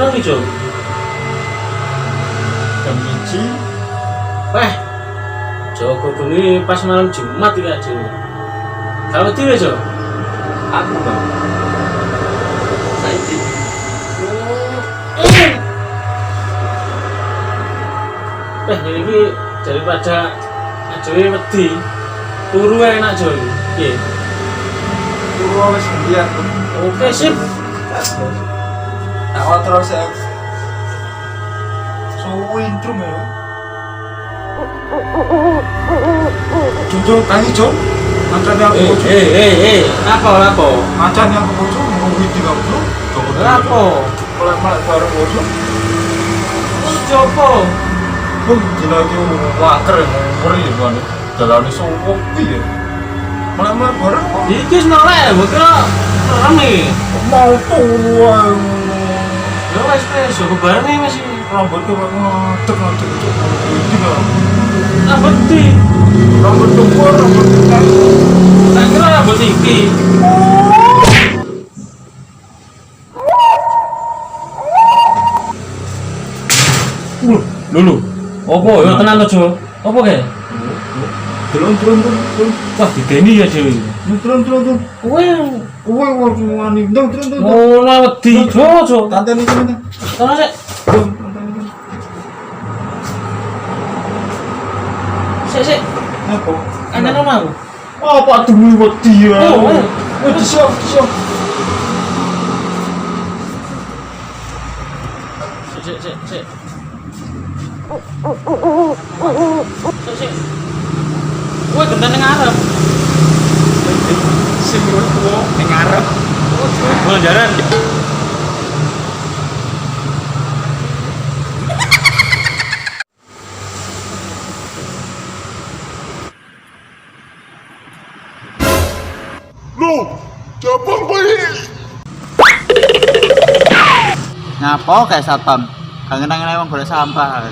piro nih, Cuk? Jam 1. Wah, Joko ini pas malam Jumat ya, Cuk. Kalau tiba, Cuk. Aku bang. Saiki. Ini daripada ajoe wedi, turu ae enak, Cuk. Piye? Turu wis gantian. Oke, sip. Nah, terus saya so intro ya. Jujur tadi Jom, macamnya aku bocor. Apa? Macamnya aku bocor, mau video kamu. Apa? Mulai baru bocor. Coba. Gila itu waker ngeri banget. Jalan sopok piye. Mulai bareng Iki wis nolak, mbok kira rame. mau turuan. Ya wis Joko bareng masih Rambut tuh ngadek itu. rambut di. Rambut tuh rambut kita. Tak kira rambut iki. Lulu. Opo yo tenan to, Jo? Opo ke? Turun. Wah, dideni ya Dewi. Turun. Kowe Kowe wani turun. ngono wedi, Jo. Tante ini kan. Kono sik. Sik. Apa? Ana omahku. Apa demi wedi ya? Oh, Wedi siap. Sik. Sik. Kowe genten ning arep. Sing tuwa ning ngarep. Gol jaran. Ngapo kayak satpam? Kangen-kangen emang boleh sampah.